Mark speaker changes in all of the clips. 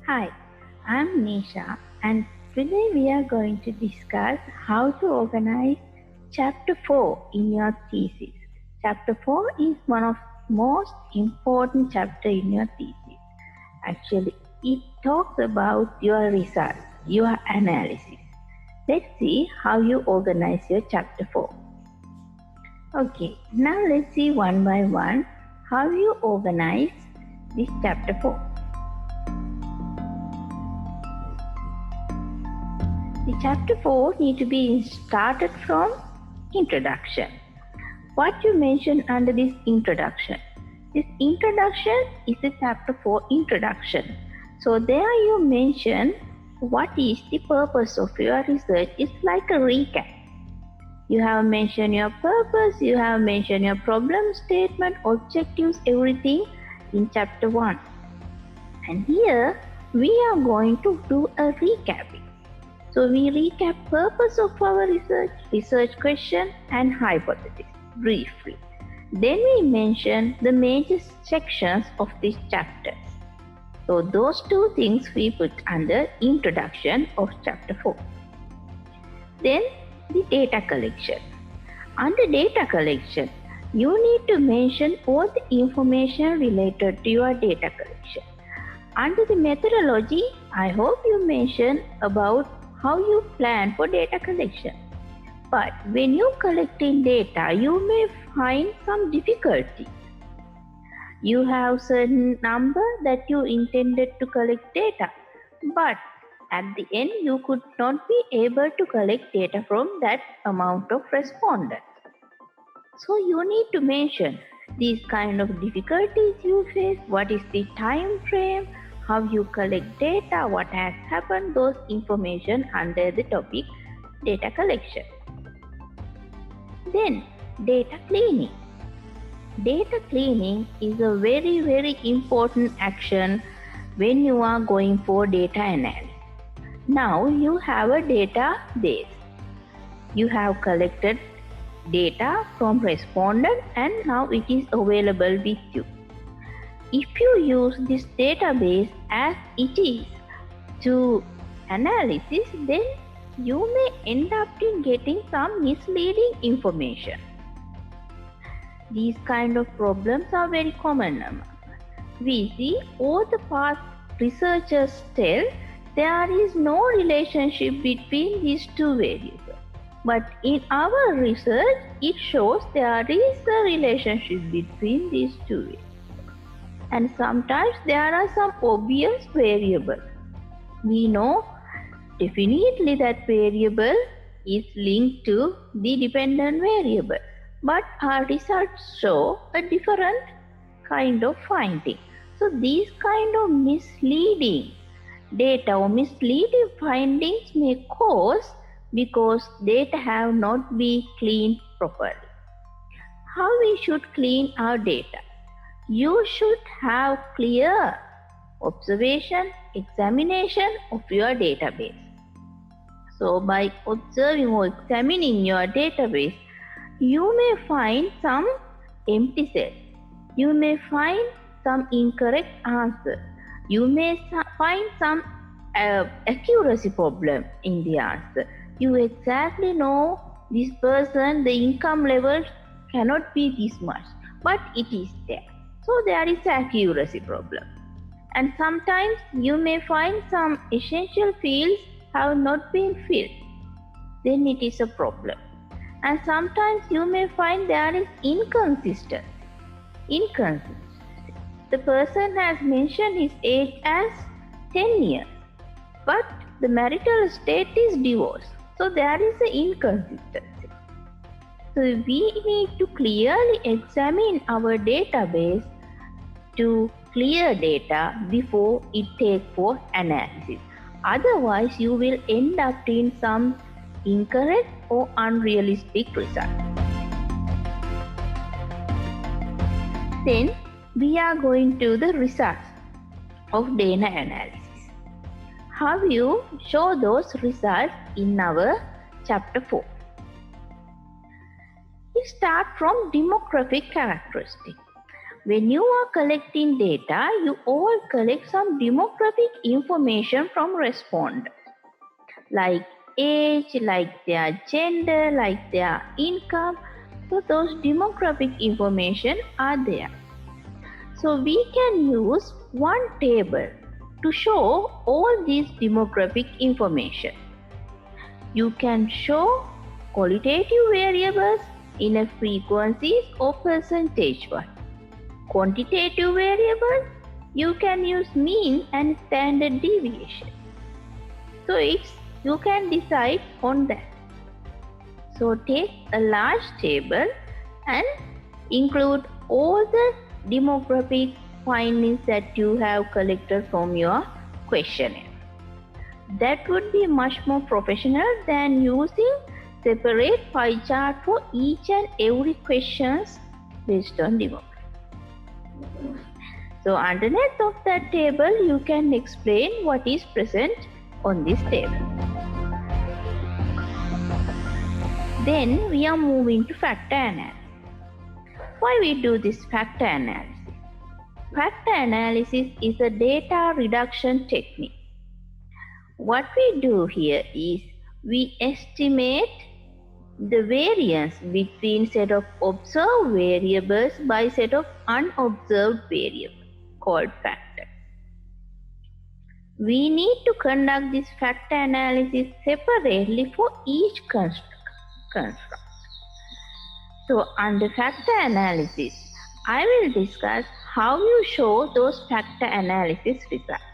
Speaker 1: Hi, I'm Nisha, and today we are going to discuss how to organize Chapter 4 in your thesis. Chapter 4 is one of the most important chapters in your thesis. Actually, it talks about your results, your analysis. Let's see how you organize your Chapter 4. Okay, now let's see one by one how you organize this Chapter 4. The chapter 4 need to be started from introduction. What you mention under this introduction? This introduction is the chapter 4 introduction. So there you mention what is the purpose of your research. It's like a recap. You have mentioned your purpose, you have mentioned your problem statement, objectives, everything in chapter 1. And here we are going to do a recapping. So we recap purpose of our research question and hypothesis briefly. Then we mention the major sections of this chapter. So those two things we put under introduction of chapter 4. Then the data collection. Under data collection, you need to mention all the information related to your data collection. Under the methodology, I hope you mention about how you plan for data collection. But when you collecting data, you may find some difficulties. You have certain number that you intended to collect data, but at the end you could not be able to collect data from that amount of respondents. So you need to mention these kind of difficulties you face, what is the time frame, how you collect data, what has happened, those information under the topic data collection. Then data cleaning. Data cleaning is a very, very important action when you are going for data analysis. Now you have a database. You have collected data from respondent and now it is available with you. If you use this database as it is to analysis, then you may end up in getting some misleading information. These kind of problems are very common. We see all the past researchers tell there is no relationship between these two variables. But in our research, it shows there is a relationship between these two variables. And sometimes there are some obvious variables. We know definitely that variable is linked to the dependent variable, but our results show a different kind of finding. So these kind of misleading data or misleading findings may cause because data have not been cleaned properly. How we should clean our data? You should have clear observation, examination of your database. So by observing or examining your database, you may find some empty cells. You may find some incorrect answer. You may find some accuracy problem in the answer. You exactly know this person, the income level cannot be this much, but it is there. So there is accuracy problem. And sometimes you may find some essential fields have not been filled. Then it is a problem. And sometimes you may find there is inconsistency. The person has mentioned his age as 10 years, but the marital state is divorce. So there is an inconsistency. So we need to clearly examine our database to clear data before it take for analysis. Otherwise, you will end up in some incorrect or unrealistic result. Then we are going to the results of data analysis. How you show those results in our chapter 4. We start from demographic characteristics. When you are collecting data, you all collect some demographic information from respondents, like age, like their gender, like their income. So those demographic information are there. So we can use one table to show all these demographic information. You can show qualitative variables in a frequencies or percentage-wise. Quantitative variables, you can use mean and standard deviation. So you can decide on that. So take a large table and include all the demographic findings that you have collected from your questionnaire. That would be much more professional than using separate pie chart for each and every questions based on demographic. So underneath of that table, you can explain what is present on this table. Then we are moving to factor analysis. Why we do this factor analysis? Factor analysis is a data reduction technique. What we do here is we estimate the variance between set of observed variables by set of unobserved variables called factor. We need to conduct this factor analysis separately for each construct. So under factor analysis, I will discuss how you show those factor analysis results.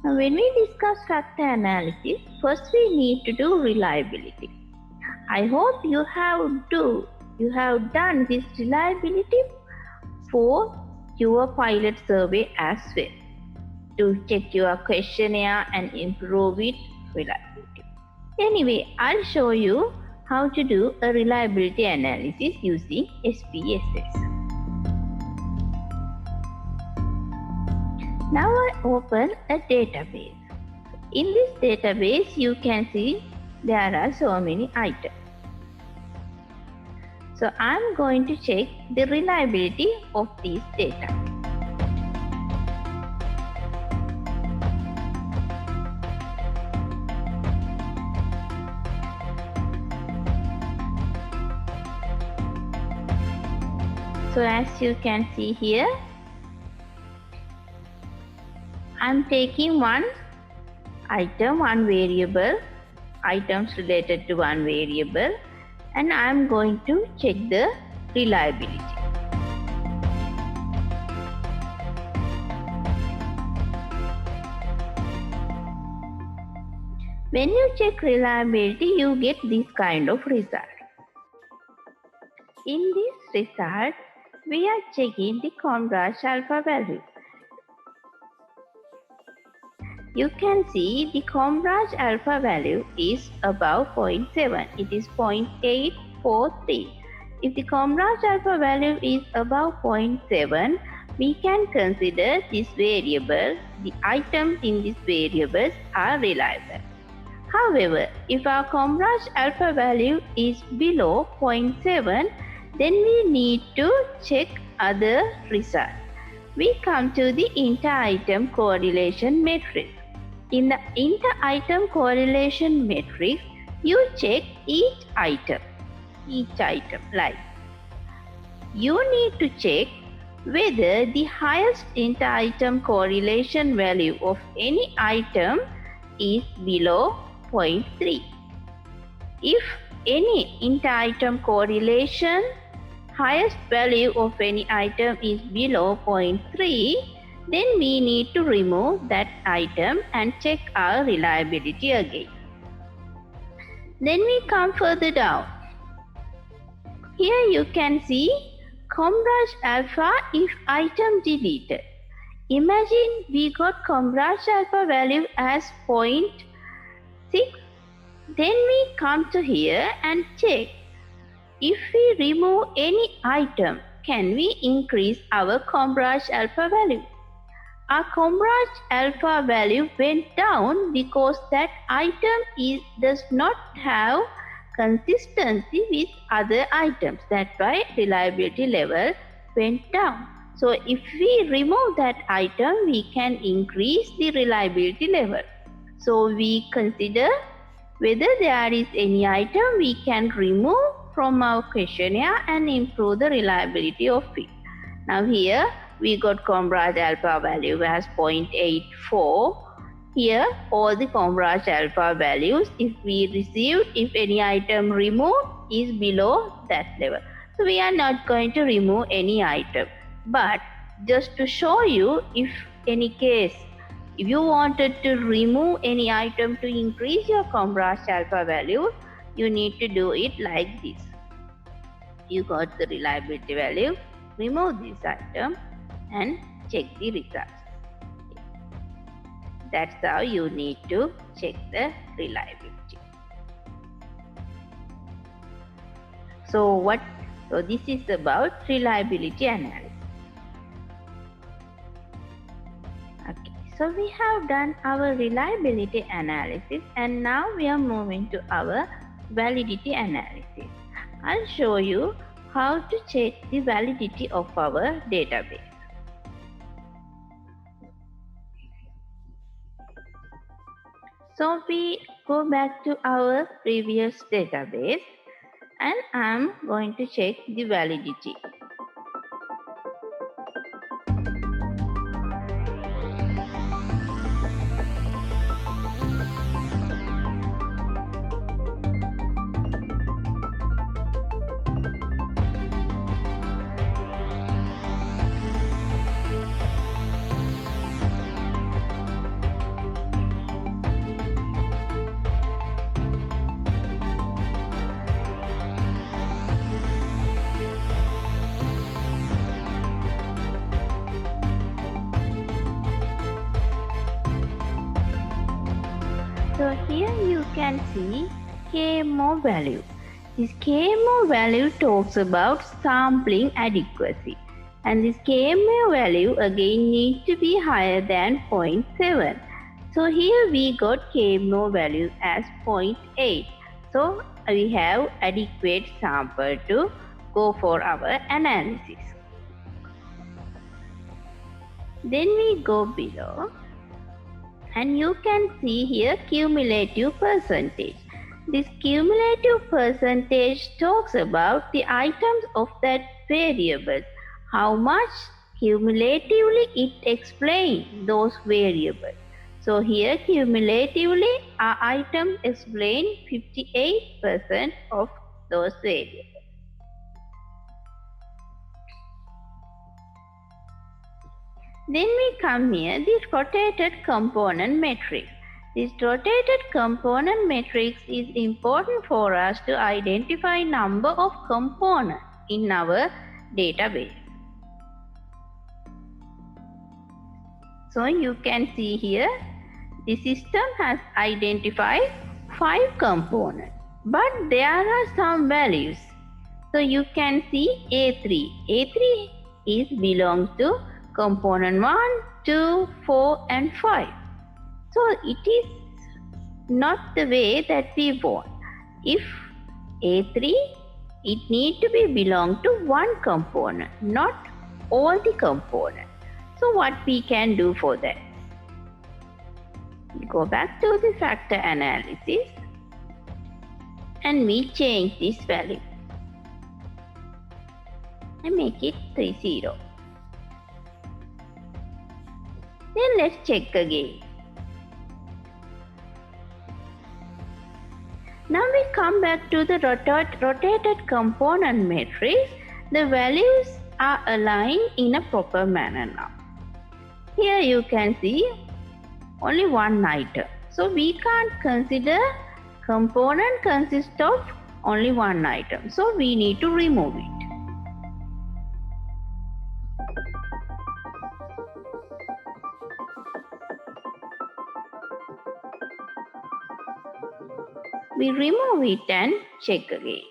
Speaker 1: Now, when we discuss factor analysis, first we need to do reliability. I hope you have done this reliability for your pilot survey as well, to check your questionnaire and improve its reliability. Anyway, I'll show you how to do a reliability analysis using SPSS. Now I open a database. In this database, you can see there are so many items. So I'm going to check the reliability of these data. So as you can see here, I'm taking one item, one variable, items related to one variable, and I'm going to check the reliability. When you check reliability, you get this kind of result. In this result, we are checking the Combrage alpha value. You can see the Combrage alpha value is above 0.7. It is 0.843. If the Combrage alpha value is above 0.7, we can consider this variable, the items in this variable are reliable. However, if our Combrage alpha value is below 0.7, then we need to check other results. We come to the inter-item correlation matrix. In the inter-item correlation matrix, you check each item like you need to check whether the highest inter-item correlation value of any item is below 0.3. If any inter-item correlation highest value of any item is below 0.3, then we need to remove that item and check our reliability again. Then we come further down. Here you can see Combrage alpha if item deleted. Imagine we got Combrage alpha value as 0.6. Then we come to here and check if we remove any item, can we increase our Combrage alpha value? Our Combrage alpha value went down because that item does not have consistency with other items. That's why reliability level went down. So if we remove that item, we can increase the reliability level. So we consider whether there is any item we can remove from our questionnaire and improve the reliability of it. Now here we got Combrage alpha value as 0.84. Here all the Combrage alpha values, if we received, if any item removed, is below that level. So we are not going to remove any item. But just to show you, if any case, if you wanted to remove any item to increase your Combrage alpha value, you need to do it like this. You got the reliability value, remove this item and check the results. That's how you need to check the reliability. So this is about reliability analysis. Okay, so we have done our reliability analysis and now we are moving to our validity analysis. I'll show you how to check the validity of our database. So we go back to our previous database and I'm going to check the validity. So here you can see KMO value. This KMO value talks about sampling adequacy. And this KMO value again needs to be higher than 0.7. So here we got KMO value as 0.8. So we have adequate sample to go for our analysis. Then we go below. And you can see here cumulative percentage. This cumulative percentage talks about the items of that variable. How much cumulatively it explains those variables. So here cumulatively our items explain 58% of those variables. Then we come here, this rotated component matrix. This rotated component matrix is important for us to identify number of components in our database. So you can see here, the system has identified 5 components, but there are some values. So you can see A3. A3 is belongs to component 1, 2, 4 and 5. So it is not the way that we want. If A3, it need to be belong to one component, not all the components. So what we can do for that? We go back to the factor analysis and we change this value and make it 30. Then let's check again. Now we come back to the rotated component matrix. The values are aligned in a proper manner now. Here you can see only one item. So we can't consider component consists of only one item. So we need to remove it. We remove it and check again.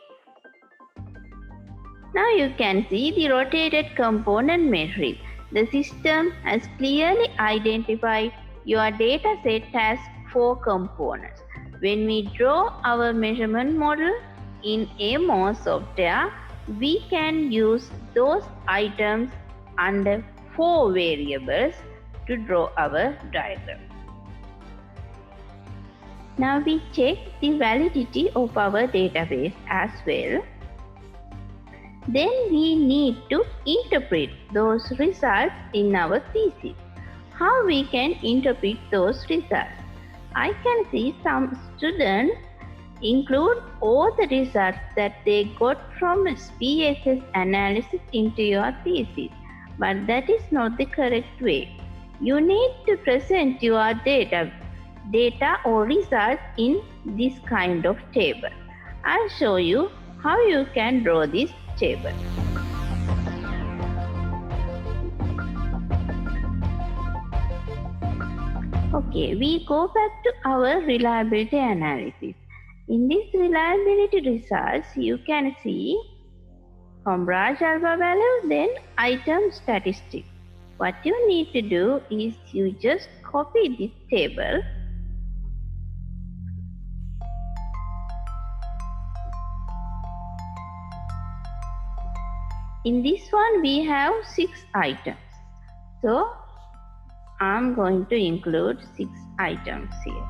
Speaker 1: Now you can see the rotated component matrix. The system has clearly identified your data set has 4 components. When we draw our measurement model in AMOS software, we can use those items under 4 variables to draw our diagram. Now we check the validity of our database as well. Then we need to interpret those results in our thesis. How we can interpret those results? I can see some students include all the results that they got from SPSS analysis into your thesis, but that is not the correct way. You need to present your data or results in this kind of table. I'll show you how you can draw this table. Okay, we go back to our reliability analysis. In this reliability results, you can see Hombrage alpha value, then item statistics. What you need to do is you just copy this table . In this one, we have 6 items. So, I'm going to include 6 items here.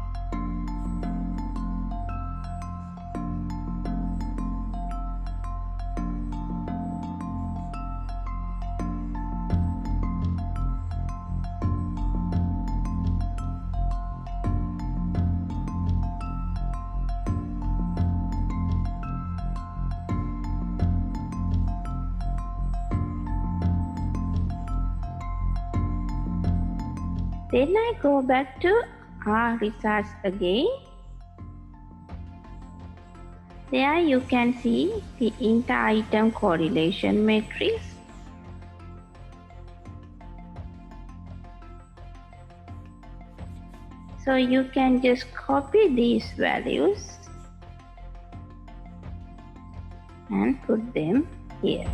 Speaker 1: Then I go back to our results again. There you can see the inter-item correlation matrix. So you can just copy these values and put them here.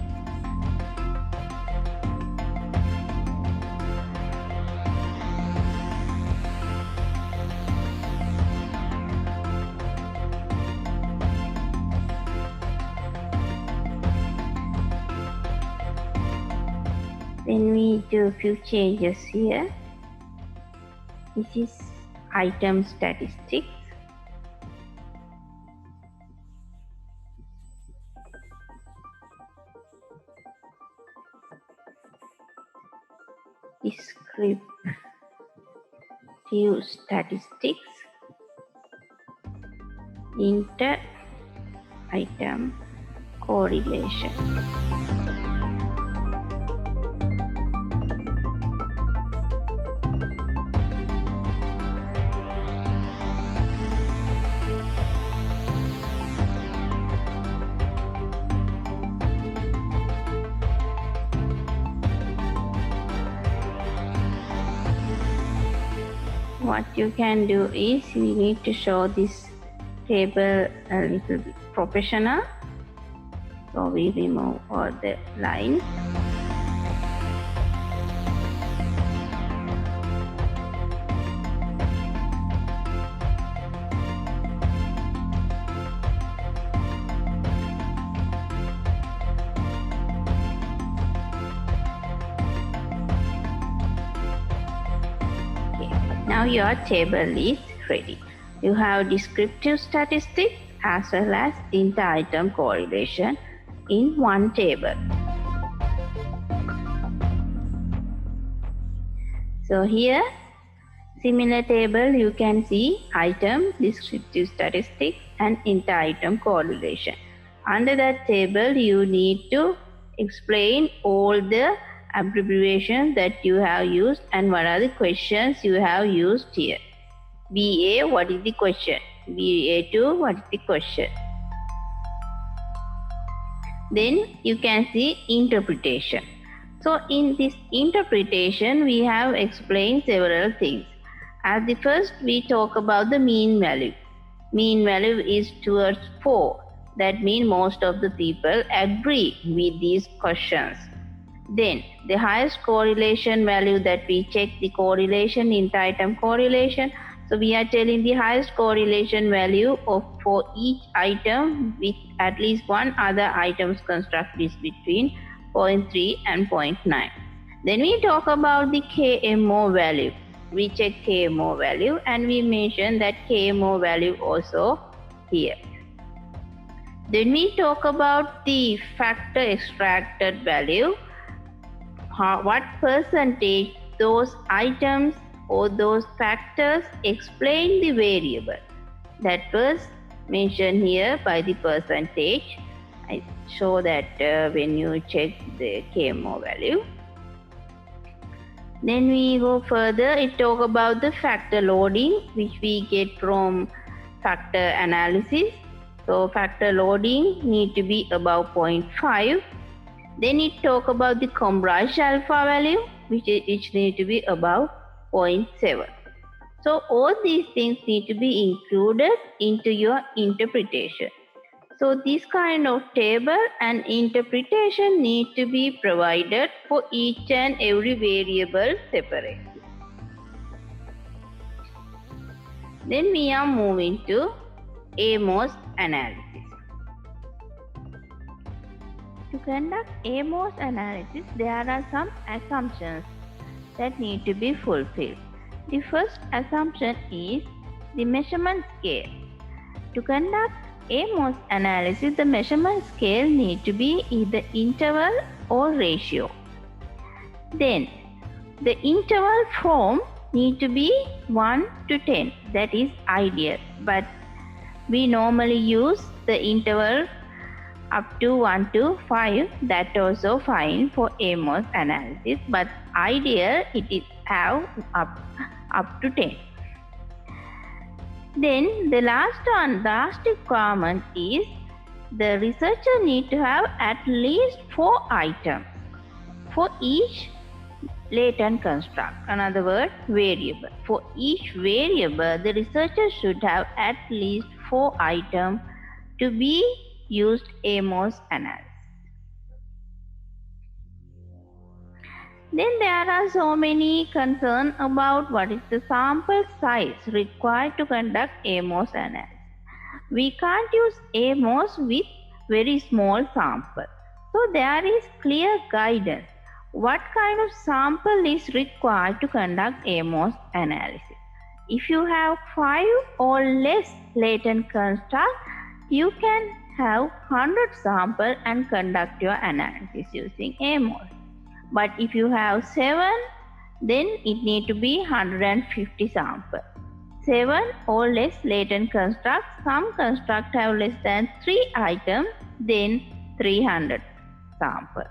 Speaker 1: Then we do a few changes here. This is item statistics. Descriptive statistics. Inter-item correlation. What you can do is we need to show this table a little bit professional. So we remove all the lines. Now your table is ready. You have descriptive statistics as well as inter-item correlation in one table. So here, similar table, you can see item, descriptive statistics and inter-item correlation. Under that table, you need to explain all the abbreviations that you have used and what are the questions you have used here. BA, what is the question? BA2, what is the question? Then you can see interpretation. So in this interpretation, we have explained several things. As the first, we talk about the mean value. Mean value is towards 4. That means most of the people agree with these questions. Then the highest correlation value that we check the correlation, inter-item correlation. So we are telling the highest correlation value for each item with at least one other item's construct is between 0.3 and 0.9. Then we talk about the KMO value. We check KMO value and we mention that KMO value also here. Then we talk about the factor extracted value. What percentage those items or those factors explain the variable. That was mentioned here by the percentage. I show that when you check the KMO value. Then we go further, it talk about the factor loading which we get from factor analysis. So factor loading need to be above 0.5. Then it talk about the Cambridge alpha value which need to be above 0.7. So all these things need to be included into your interpretation. So this kind of table and interpretation need to be provided for each and every variable separately. Then we are moving to AMOS analysis. To conduct AMOS analysis, there are some assumptions that need to be fulfilled. The first assumption is the measurement scale. To conduct AMOS analysis, the measurement scale needs to be either interval or ratio. Then the interval form need to be 1 to 10. That is ideal. But we normally use the interval up to 1 to 5. That also fine for AMOS analysis. But ideal it is have up to 10. Then the last requirement is the researcher need to have at least 4 items for each latent construct. In other words, variable. For each variable, the researcher should have at least 4 items to be used AMOS analysis. Then there are so many concerns about what is the sample size required to conduct AMOS analysis. We can't use AMOS with very small sample. So there is clear guidance. What kind of sample is required to conduct AMOS analysis? If you have 5 or less latent construct, you can have 100 samples and conduct your analysis using AMOS. But if you have 7, then it need to be 150 samples. 7 or less latent constructs. Some constructs have less than 3 items, then 300 samples.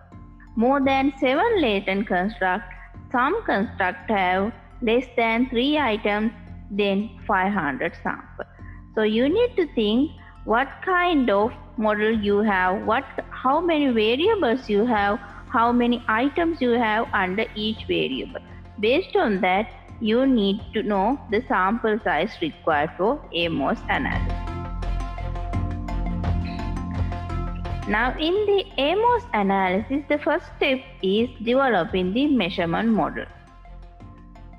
Speaker 1: More than 7 latent constructs. Some constructs have less than 3 items, then 500 samples. So you need to think what kind of model you have, how many variables you have, how many items you have under each variable. Based on that, you need to know the sample size required for AMOS analysis. Now in the AMOS analysis, the first step is developing the measurement model.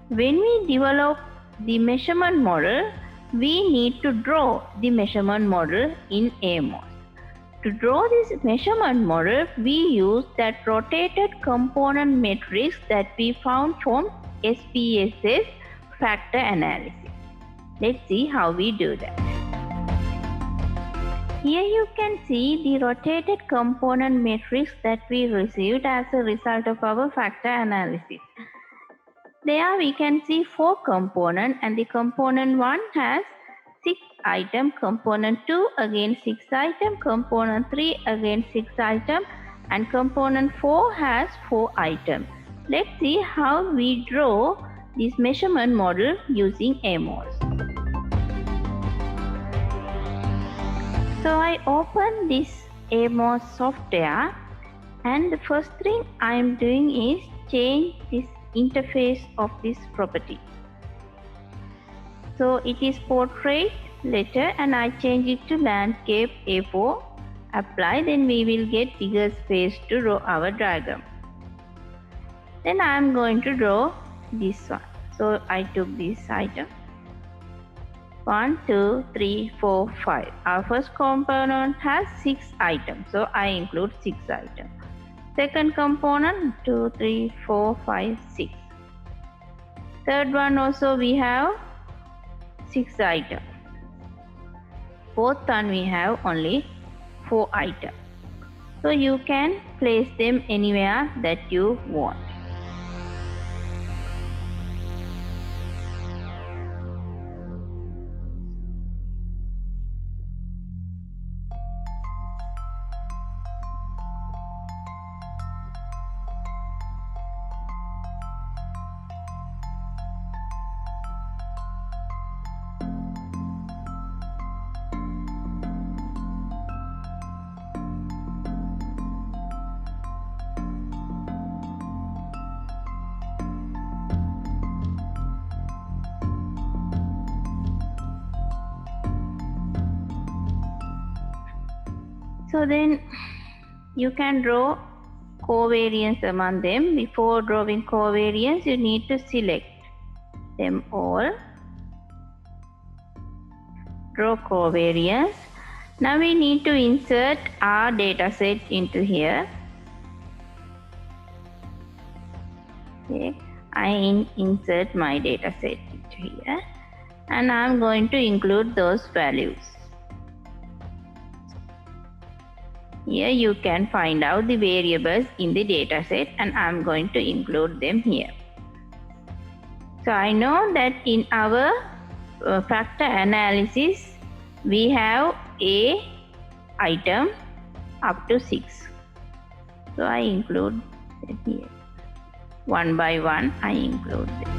Speaker 1: When we develop the measurement model, we need to draw the measurement model in AMOS. To draw this measurement model, we use that rotated component matrix that we found from SPSS factor analysis. Let's see how we do that. Here you can see the rotated component matrix that we received as a result of our factor analysis. There we can see 4 components, and the component 1 has 6 items, component 2 again 6 items, component 3 again 6 items, and component 4 has 4 items. Let's see how we draw this measurement model using AMOS. So I open this AMOS software, and the first thing I am doing is change this interface of this property. So it is portrait letter, and I change it to landscape A4. Apply, then we will get bigger space to draw our diagram. Then I am going to draw this one. So I took this item. 1, 2, 3, 4, 5. Our first component has 6 items, so I include 6 items. Second component 2, 3, 4, 5, 6. Third one also we have 6 items. Fourth one we have only 4 items. So you can place them anywhere that you want. So then you can draw covariance among them. Before drawing covariance, you need to select them all. Draw covariance. Now we need to insert our data set into here. Okay, I insert my data set into here, and I'm going to include those values. Here you can find out the variables in the data set, and I'm going to include them here. So I know that in our factor analysis we have a item up to 6. So I include them here. One by one I include them.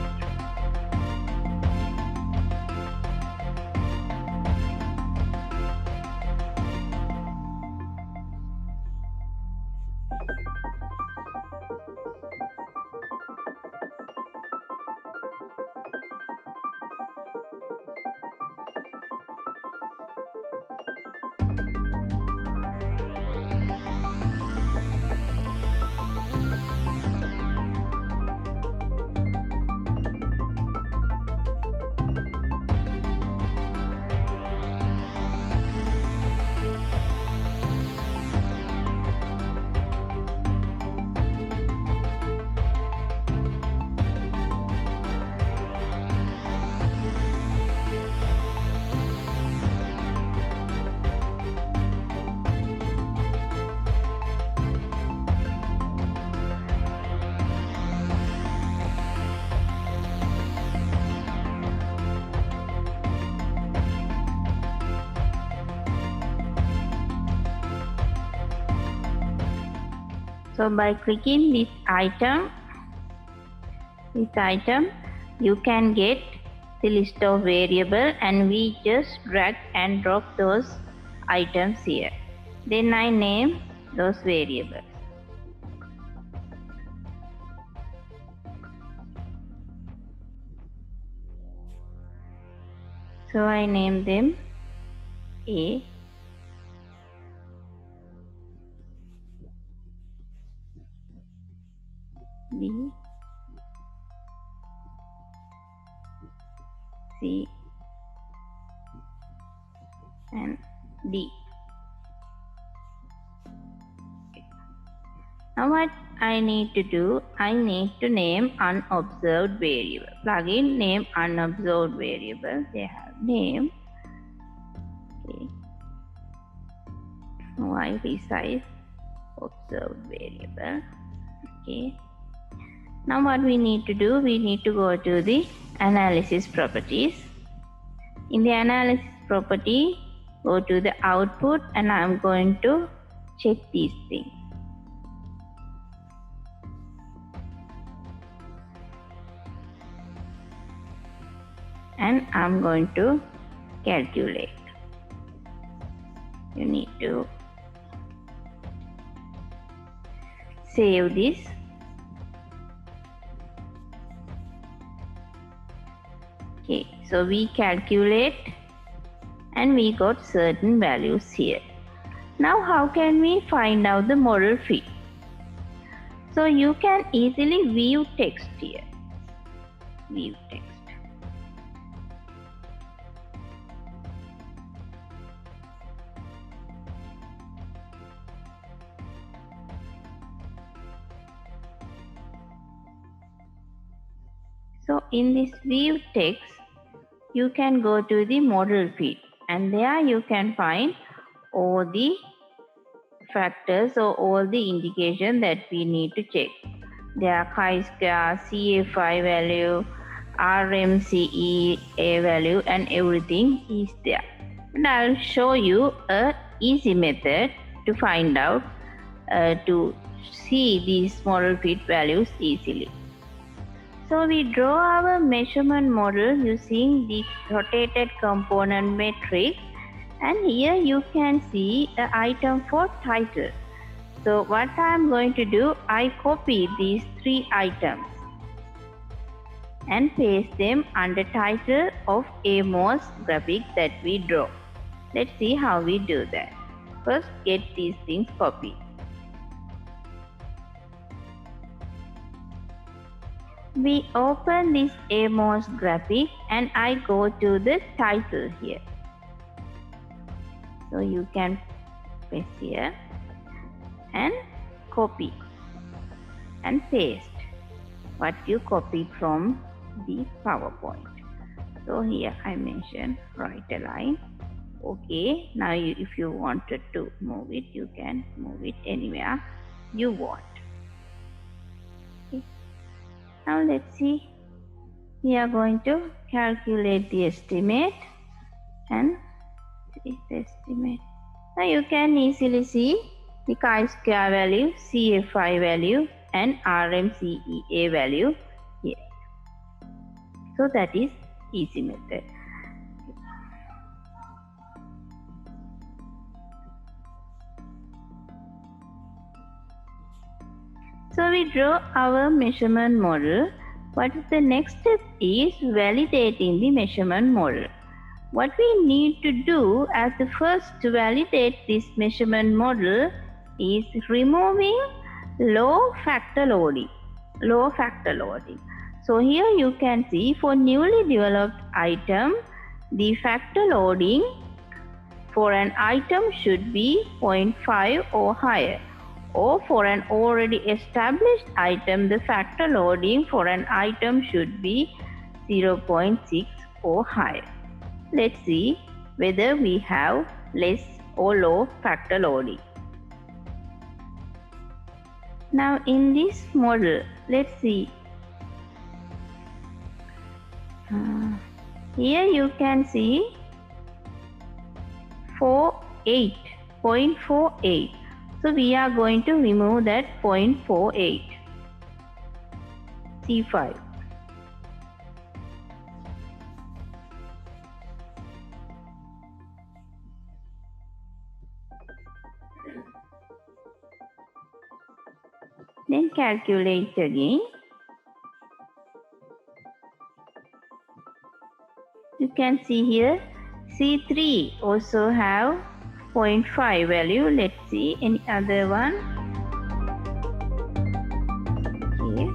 Speaker 1: So by clicking this item, you can get the list of variables, and we just drag and drop those items here. Then I name those variables. So I name them A, B, C, and D. Now what I need to do, I need to name unobserved variable. Plug in name unobserved variable. They have name. Okay. Y resize observed variable. Okay. Now what we need to do, we need to go to the analysis properties. In the analysis property, go to the output, and I'm going to check these things. And I'm going to calculate. You need to save this. Okay, so we calculate and we got certain values here. Now how can we find out the model fit? So you can easily view text here. View text. So in this view text, you can go to the model feed, and there you can find all the factors or all the indication that we need to check. There are chi-square, CA5 value, RMCEA value, and everything is there. And I'll show you a easy method to find out to see these model fit values easily. So we draw our measurement model using the rotated component matrix, and here you can see an item for title. So what I am going to do, I copy these 3 items and paste them under title of AMOS graphic that we draw. Let's see how we do that. First, get these things copied. We open this AMOS graphic and I go to the title here. So you can paste here and copy and paste what you copied from the PowerPoint. So here I mentioned right align. Okay, now if you wanted to move it, you can move it anywhere you want. Okay. Now let's see. We are going to calculate the estimate and see the estimate. Now you can easily see the chi-square value, CA5 value, and RMCEA value here. So that is easy method. So we draw our measurement model. What is the next step is validating the measurement model. What we need to do as the first to validate this measurement model is removing low factor loading. So here you can see for newly developed item, the factor loading for an item should be 0.5 or higher. Or for an already established item, the factor loading for an item should be 0.6 or higher. Let's see whether we have less or low factor loading. Now in this model, let's see. Here you can see 0.48. So we are going to remove that 0.48. C5. Then calculate again. You can see here C3 also have 0.5 value. Let's see any other one. Okay.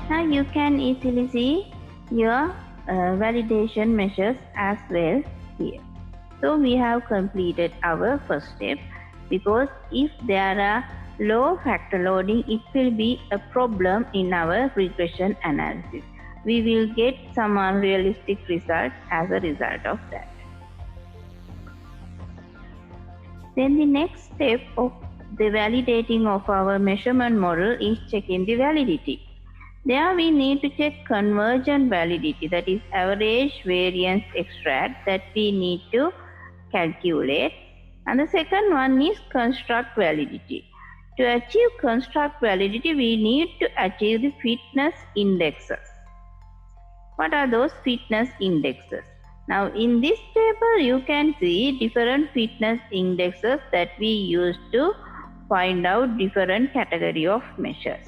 Speaker 1: Now you can easily see your validation measures as well here. So we have completed our first step, because if there are low factor loading, it will be a problem in our regression analysis. We will get some unrealistic results as a result of that. Then the next step of the validating of our measurement model is checking the validity. There we need to check convergent validity, that is average variance extract that we need to calculate. And the second one is construct validity. To achieve construct validity, we need to achieve the fitness indexes. What are those fitness indexes? Now in this table you can see different fitness indexes that we use to find out different category of measures.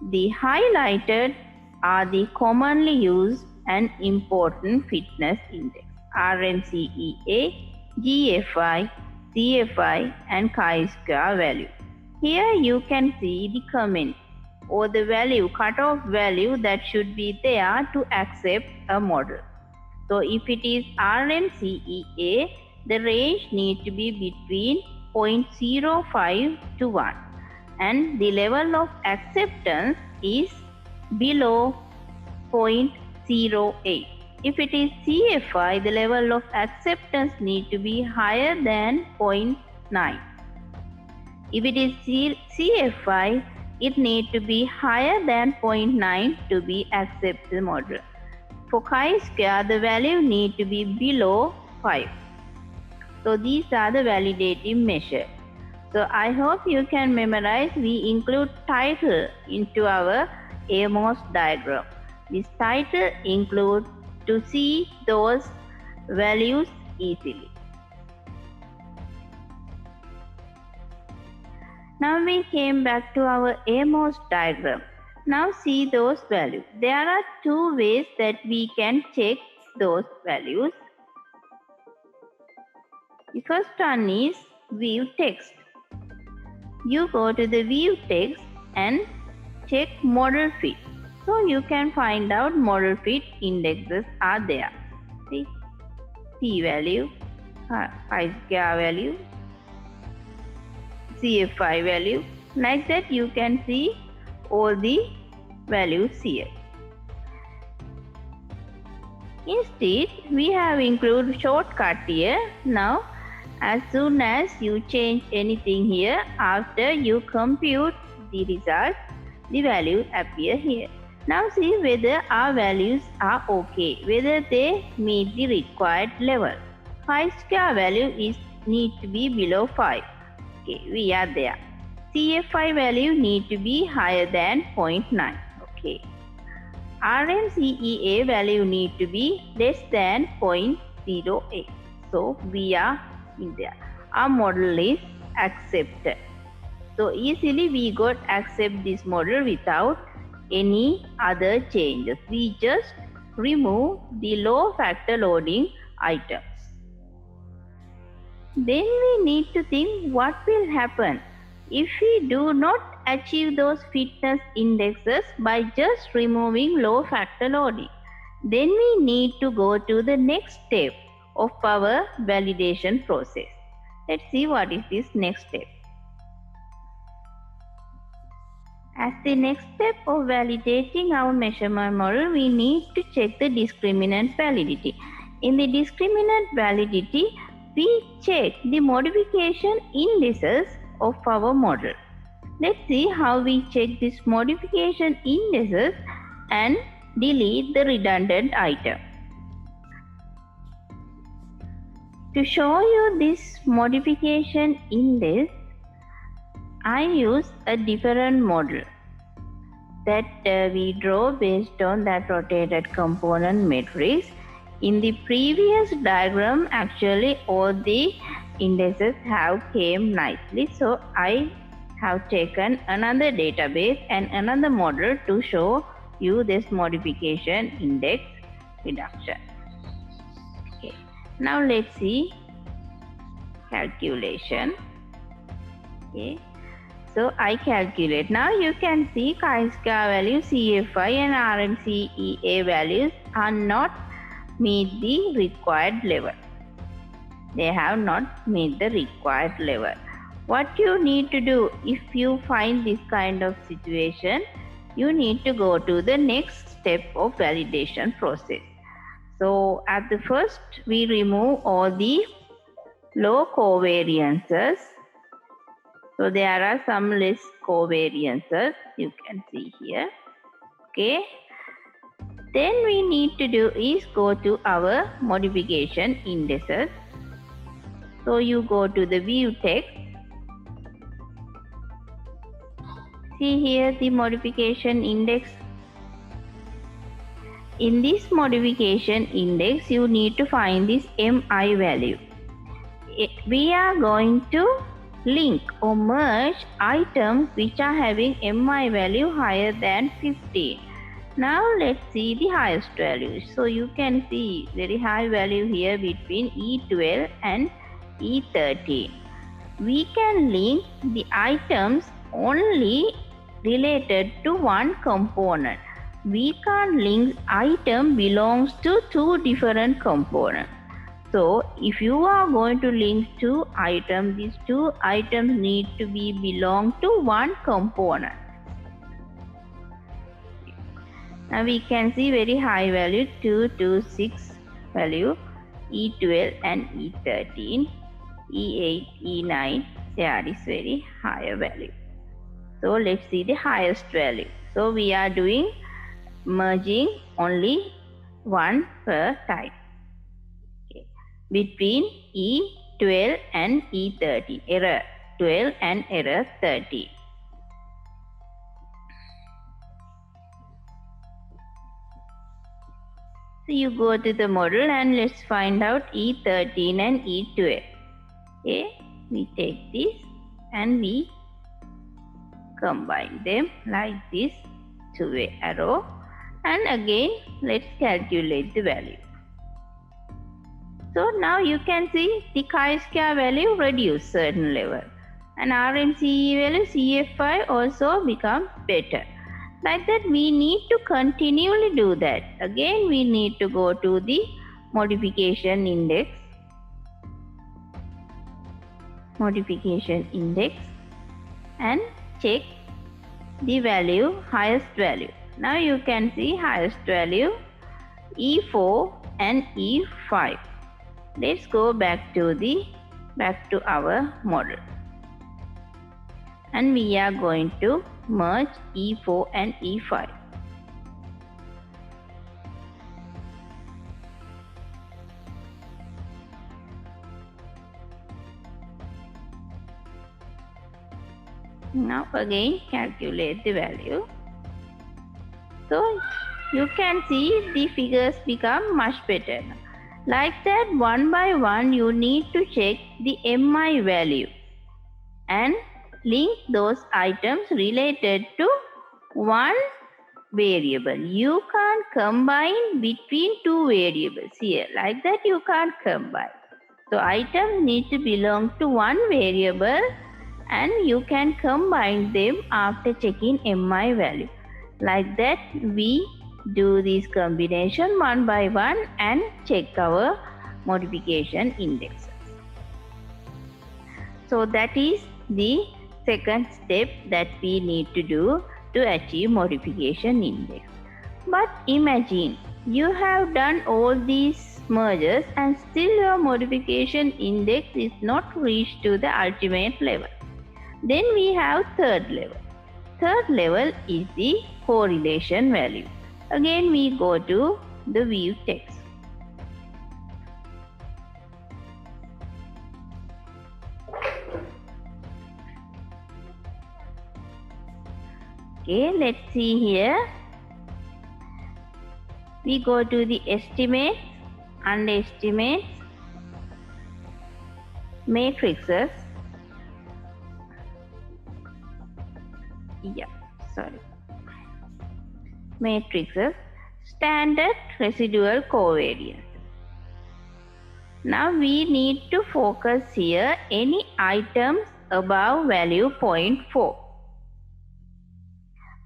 Speaker 1: The highlighted are the commonly used and important fitness index: RMCEA, GFI, CFI, and chi-square value. Here you can see the comment or the value, cutoff value that should be there to accept a model. So if it is RMCEA, the range needs to be between 0.05 to 1, and the level of acceptance is below 0.08. If it is CFI, the level of acceptance needs to be higher than 0.9. If it is CFI, it needs to be higher than 0.9 to be accepted model. For chi-square, the value needs to be below 5. So these are the validative measures. So I hope you can memorize. We include title into our AMOS diagram. This title includes to see those values easily. Now we came back to our AMOS diagram. Now see those values. There are two ways that we can check those values. The first one is view text. You go to the view text and check model fit. So you can find out model fit indexes are there. See, p-value, chi-square value, CFI value. Like that you can see all the values here. Instead, we have included shortcut here. Now, as soon as you change anything here, after you compute the result, the values appear here. Now see whether our values are okay, whether they meet the required level. Chi-square value need to be below 5. Okay, we are there. CFI value need to be higher than 0.9. Okay. RMCEA value need to be less than 0.08. So we are in there. Our model is accepted. So easily we got accept this model without any other changes. We just remove the low factor loading items. Then we need to think what will happen if we do not achieve those fitness indexes by just removing low factor loading. Then we need to go to the next step of our validation process. Let's see what is this next step. As the next step of validating our measurement model, we need to check the discriminant validity. In the discriminant validity, we check the modification indices of our model. Let's see how we check this modification indices and delete the redundant item. To show you this modification index, I use a different model that we draw based on that rotated component matrix. In the previous diagram, actually all the indices have came nicely. So I have taken another database and another model to show you this modification index reduction. Okay. Now let's see calculation. Okay. So I calculate. Now you can see chi-square value, CFI and RMCEA values are not meet the required level. They have not meet the required level. What you need to do if you find this kind of situation, you need to go to the next step of validation process. So at the first, we remove all the low covariances. So there are some less covariances you can see here. Okay. Then we need to do is go to our modification indices. So you go to the view text. See here the modification index. In this modification index, you need to find this MI value. We are going to link or merge items which are having MI value higher than 15. Now let's see the highest value. So you can see very high value here between E12 and E13. We can link the items only related to one component. We can't link item belongs to two different components. So if you are going to link two items, these two items need to be belong to one component. Now we can see very high value 2 to 6 value E12 and E13, E8, E9, there is very higher value. So let's see the highest value. So we are doing merging only one per type. Okay. Between E12 and E13, error 12 and error 13. So you go to the model and let's find out E13 and E12. Okay, we take this and we combine them like this, two-way arrow, and again let's calculate the value. So now you can see the chi-square value reduce certain level and RMCE value CF5 also become better. Like that we need to continually do that. Again we need to go to the modification index. And check the value, highest value. Now you can see highest value E4 and E5. Let's go back to our model. And we are going to merge E4 and E5. Now again calculate the value. So you can see the figures become much better. Like that, one by one you need to check the MI value and link those items related to one variable. You can't combine between two variables here. Like that you can't combine. So items need to belong to one variable and you can combine them after checking MI value. Like that we do this combination one by one and check our modification indexes. So that is the second step that we need to do to achieve modification index. But imagine you have done all these mergers and still your modification index is not reached to the ultimate level. Then we have third level. Third level is the correlation value. Again we go to the view text. Okay, let's see here. We go to the estimates, underestimates, matrices. Matrices, standard residual covariance. Now we need to focus here any items above value 0.4.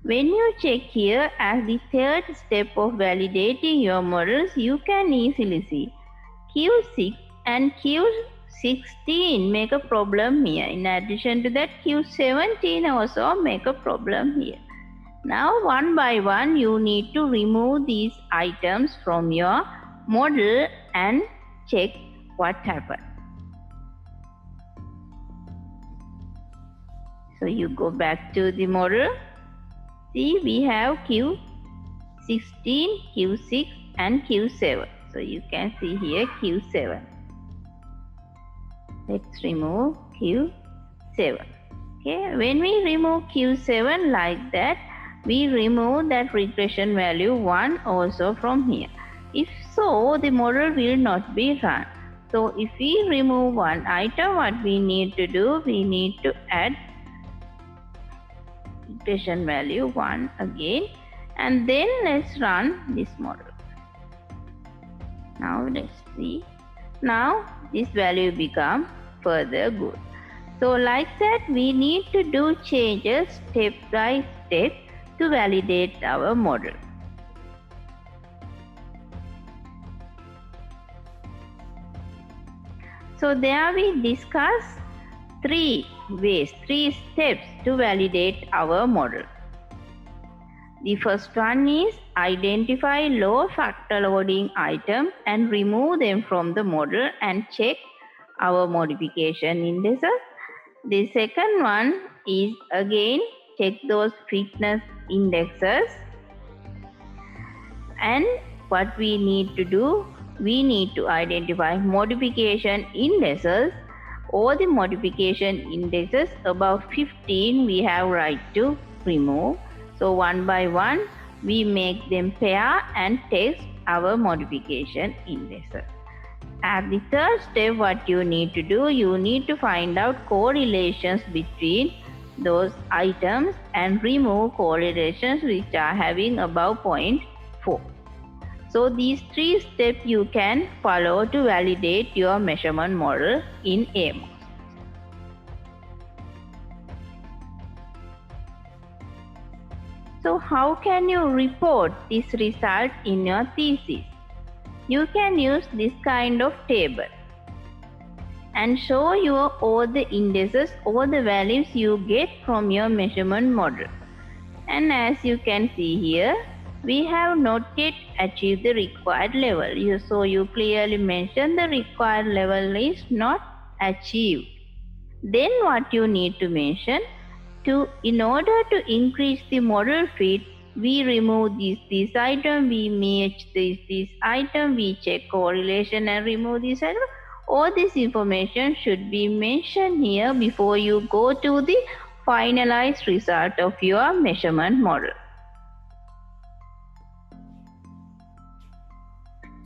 Speaker 1: When you check here as the third step of validating your models, you can easily see Q6 and Q16 make a problem here. In addition to that, Q17 also make a problem here. Now one by one you need to remove these items from your model and check what happened. So you go back to the model. See, we have Q16, Q6 and Q7. So you can see here Q7. Let's remove Q7. Okay, when we remove Q7 like that, we remove that regression value 1 also from here. If so, the model will not be run. So if we remove one item, what we need to do, we need to add regression value 1 again And then let's run this model. Now let's see. Now this value become further good. So like that we need to do changes step by step to validate our model. So there we discuss three steps to validate our model. The first one is identify low factor loading items and remove them from the model and check our modification indices. The second one is again check those fitness indexes, and what we need to do, we need to identify modification indices. All the modification indexes above 15 we have right to remove. So one by one we make them pair and test our modification indexes. At the third step, what you need to do, you need to find out correlations between those items and remove correlations which are having above 0.4. So these three steps you can follow to validate your measurement model in AMOS. So how can you report this result in your thesis? You can use this kind of table and show your all the indices, all the values you get from your measurement model. And as you can see here, we have not yet achieved the required level. So you clearly mention the required level is not achieved. Then what you need to mention, in order to increase the model fit, we remove this item, we match this item, we check correlation and remove this item. All this information should be mentioned here before you go to the finalized result of your measurement model.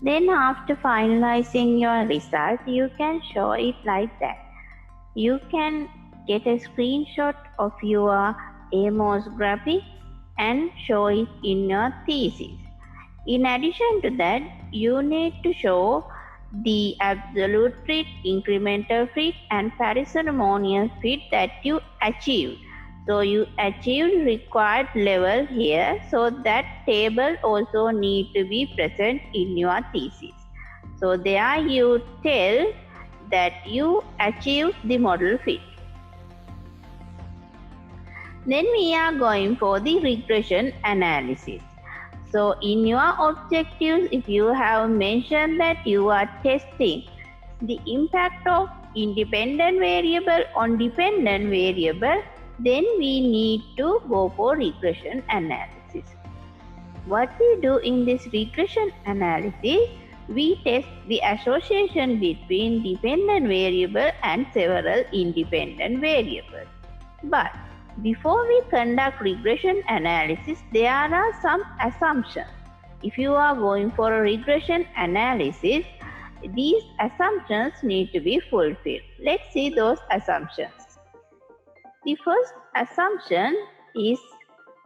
Speaker 1: Then after finalizing your result, you can show it like that. You can get a screenshot of your AMOS graphic and show it in your thesis. In addition to that, you need to show the absolute fit, incremental fit and parsimonious fit that you achieved. So you achieved required level here, so that table also need to be present in your thesis. So there you tell that you achieved the model fit. Then we are going for the regression analysis. So in your objectives, if you have mentioned that you are testing the impact of independent variable on dependent variable, then we need to go for regression analysis. What we do in this regression analysis, we test the association between dependent variable and several independent variables. But before we conduct regression analysis, there are some assumptions. If you are going for a regression analysis, these assumptions need to be fulfilled. Let's see those assumptions. The first assumption is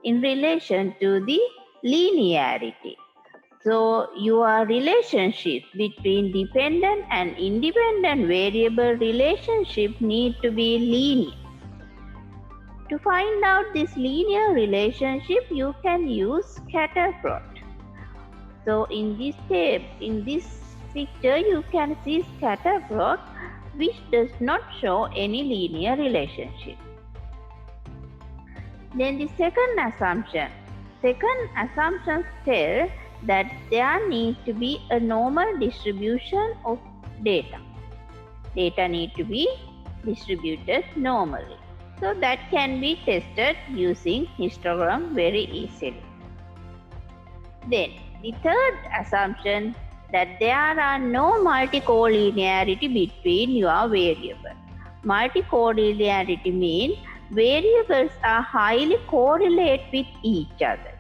Speaker 1: in relation to the linearity. So your relationship between dependent and independent variable relationship need to be linear. To find out this linear relationship, you can use scatter plot. So in this picture, you can see scatter plot which does not show any linear relationship. Then the second assumption tells that there needs to be a normal distribution of data. Data need to be distributed normally. So that can be tested using histogram very easily. Then the third assumption, that there are no multicollinearity between your variables. Multicollinearity means variables are highly correlated with each other.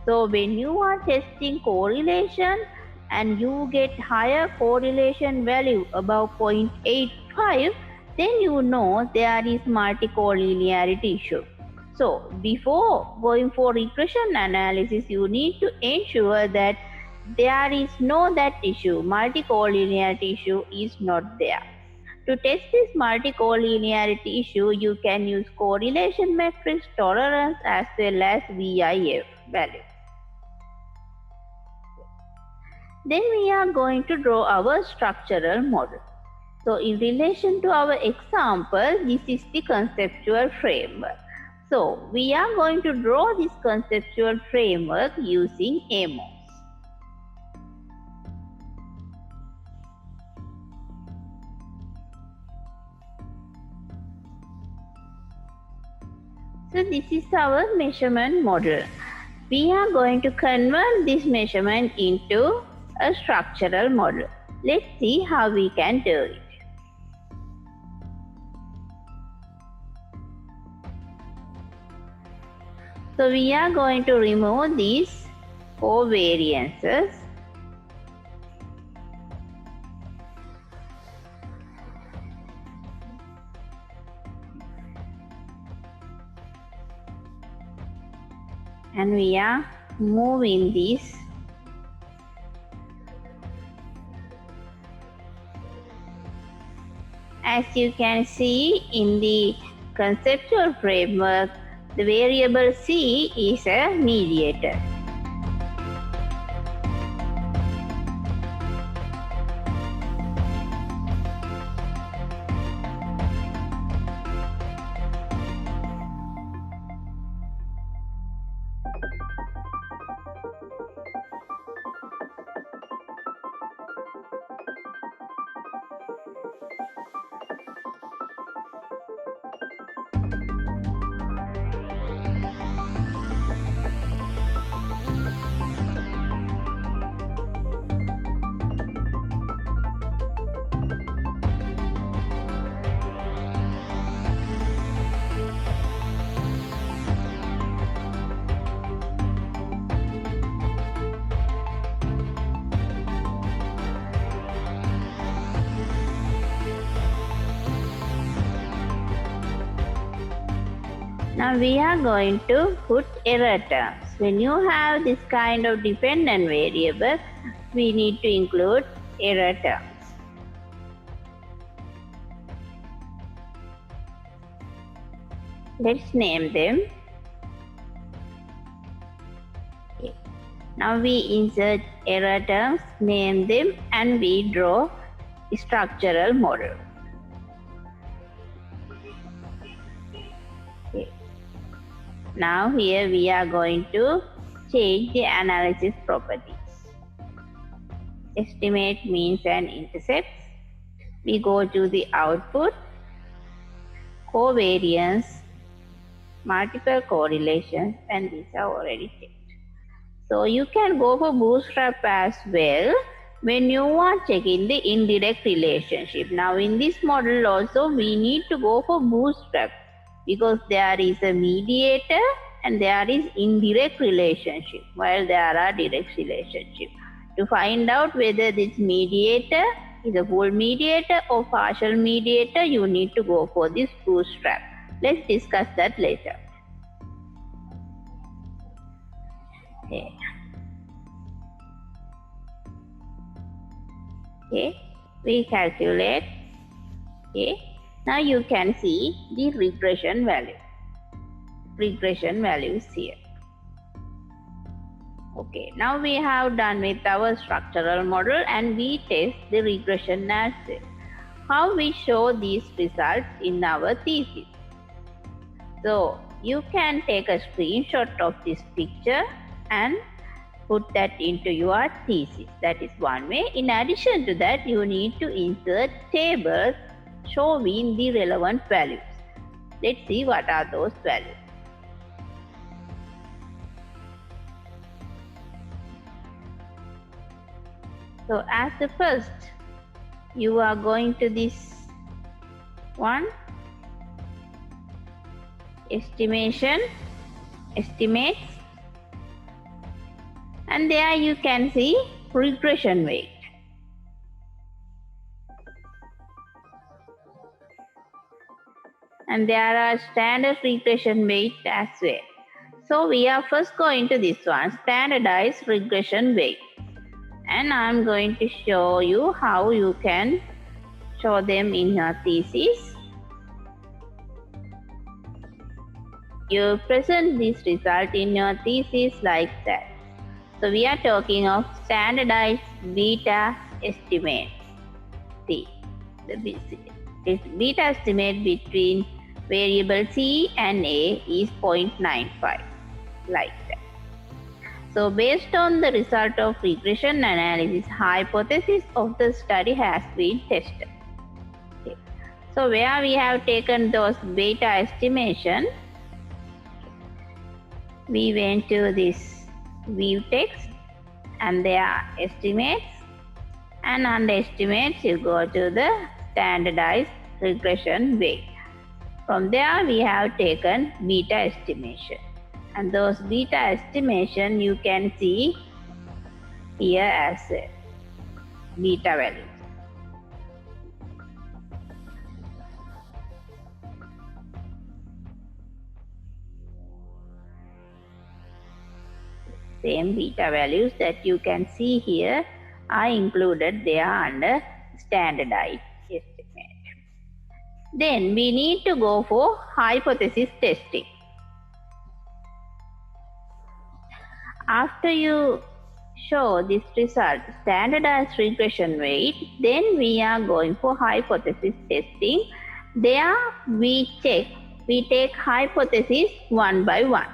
Speaker 1: So when you are testing correlation and you get higher correlation value above 0.85, then you know there is multicollinearity issue. So before going for regression analysis, you need to ensure that there is no that issue, multicollinearity issue is not there. To test this multicollinearity issue, you can use correlation matrix, tolerance as well as VIF value. Then we are going to draw our structural model. So in relation to our example, this is the conceptual framework. So we are going to draw this conceptual framework using AMOS. So this is our measurement model. We are going to convert this measurement into a structural model. Let's see how we can do it. So we are going to remove these covariances. And we are moving this as you can see in the conceptual framework, the variable C is a mediator. Now we are going to put error terms. When you have this kind of dependent variable, we need to include error terms. Let's name them. Okay. Now we insert error terms, name them, and we draw a structural model. Now here we are going to change the analysis properties. Estimate means and intercepts. We go to the output, covariance, multiple correlations, and these are already checked. So you can go for bootstrap as well when you are checking the indirect relationship. Now in this model also we need to go for bootstrap, because there is a mediator and there is indirect relationship, while there are direct relationship. To find out whether this mediator is a full mediator or partial mediator, you need to go for this bootstrap. Let's discuss that later. Okay. We calculate. Okay. Now you can see the regression value. Regression value is here. Okay, now we have done with our structural model and we test the regression analysis. How we show these results in our thesis. So you can take a screenshot of this picture and put that into your thesis. That is one way. In addition to that, you need to insert tables showing the relevant values. Let's see what are those values. So as the first, you are going to this one, estimation, estimates, and there you can see regression weight. and there are standard regression weights as well. So we are first going to this one, standardized regression weight. And I'm going to show you how you can show them in your thesis. You present this result in your thesis like that. So we are talking of standardized beta estimate. See, the beta estimate between variable C and A is 0.95, like that. So based on the result of regression analysis, hypothesis of the study has been tested. Okay. So where we have taken those beta estimation, we went to this view text and their estimates, and under estimates you go to the standardized regression weight. From there we have taken beta estimation, and those beta estimation you can see here as beta values. Same beta values that you can see here are included there under standardized estimate. Then we need to go for hypothesis testing. After you show this result, standardized regression weight, then we are going for hypothesis testing. There we take hypothesis one by one.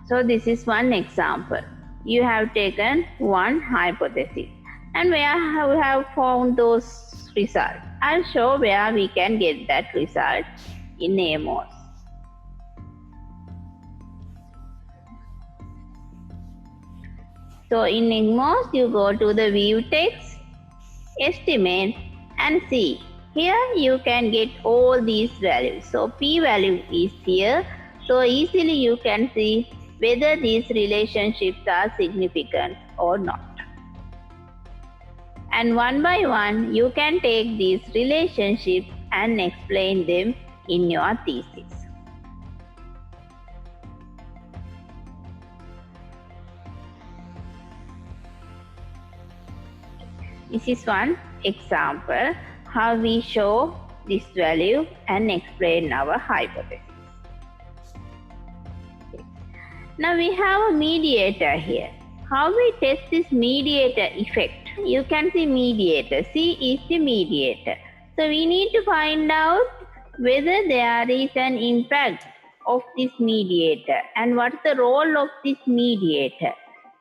Speaker 1: So this is one example. You have taken one hypothesis, and where we have found those results. I'll show where we can get that result in AMOS. So in AMOS, you go to the view text, estimate, and see. Here you can get all these values. So P value is here. So easily you can see whether these relationships are significant or not. And one by one, you can take these relationships and explain them in your thesis. This is one example how we show this value and explain our hypothesis. Now we have a mediator here. How we test this mediator effect? You can see mediator. C is the mediator. So we need to find out whether there is an impact of this mediator and what's the role of this mediator.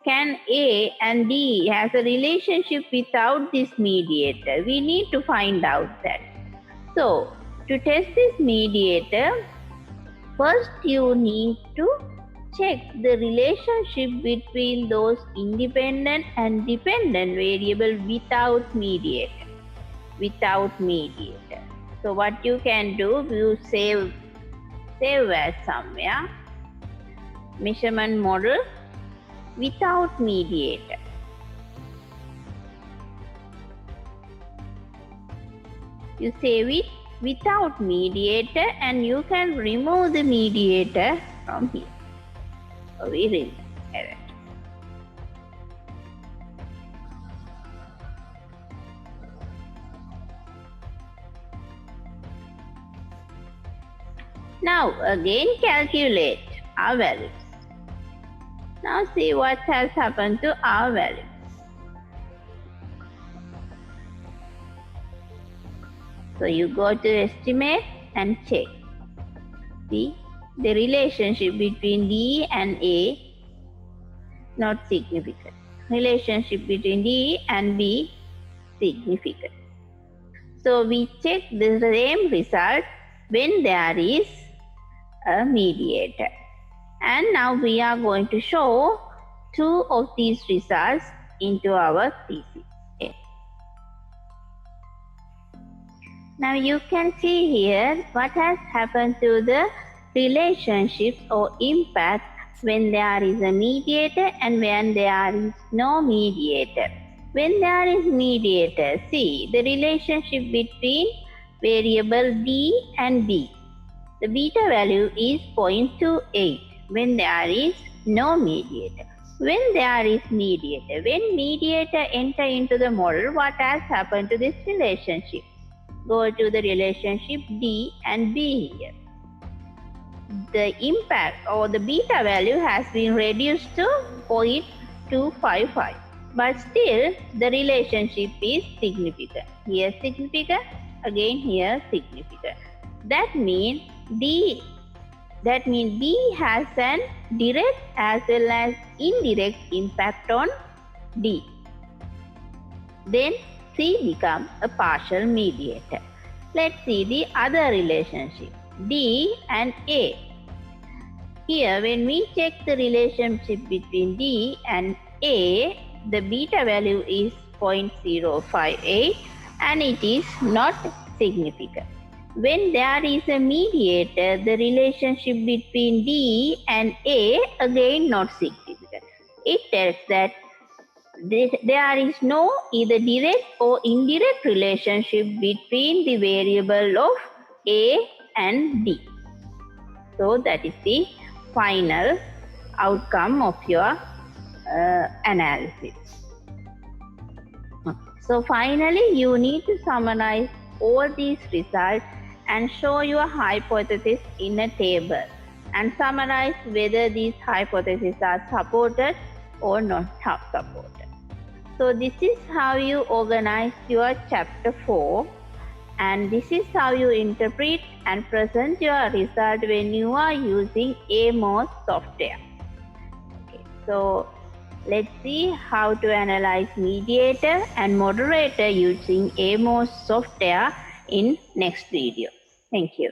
Speaker 1: Can A and D has a relationship without this mediator? We need to find out that. So to test this mediator, first you need to check the relationship between those independent and dependent variables without mediator. So what you can do, you save as somewhere, measurement model without mediator. You save it without mediator, and you can remove the mediator from here. So we remove it. Now again calculate our values. Now see what has happened to our values. So you go to estimate and check. See, the relationship between D and A not significant. Relationship between D and B significant. So we check the same result when there is a mediator. And now we are going to show two of these results into our thesis. Okay. Now you can see here what has happened to the relationships or impact when there is a mediator and when there is no mediator. When there is mediator, see the relationship between variable D and B. The beta value is 0.28 when there is no mediator. When there is mediator, when mediator enter into the model, what has happened to this relationship? Go to the relationship D and B here. The impact or the beta value has been reduced to 0.255. But still the relationship is significant. Here significant, again here significant. That means B has an direct as well as indirect impact on D. Then C becomes a partial mediator. Let's see the other relationship, D and A. Here when we check the relationship between D and A, the beta value is 0.058 and it is not significant. When there is a mediator, the relationship between D and A again not significant. It tells that there is no either direct or indirect relationship between the variable of A and D. So that is the final outcome of your analysis. So finally, you need to summarize all these results and show your hypothesis in a table and summarize whether these hypotheses are supported or not supported. So this is how you organize your chapter 4, and this is how you interpret and present your result when you are using AMOS software. Okay, so let's see how to analyze mediator and moderator using AMOS software in next video. Thank you.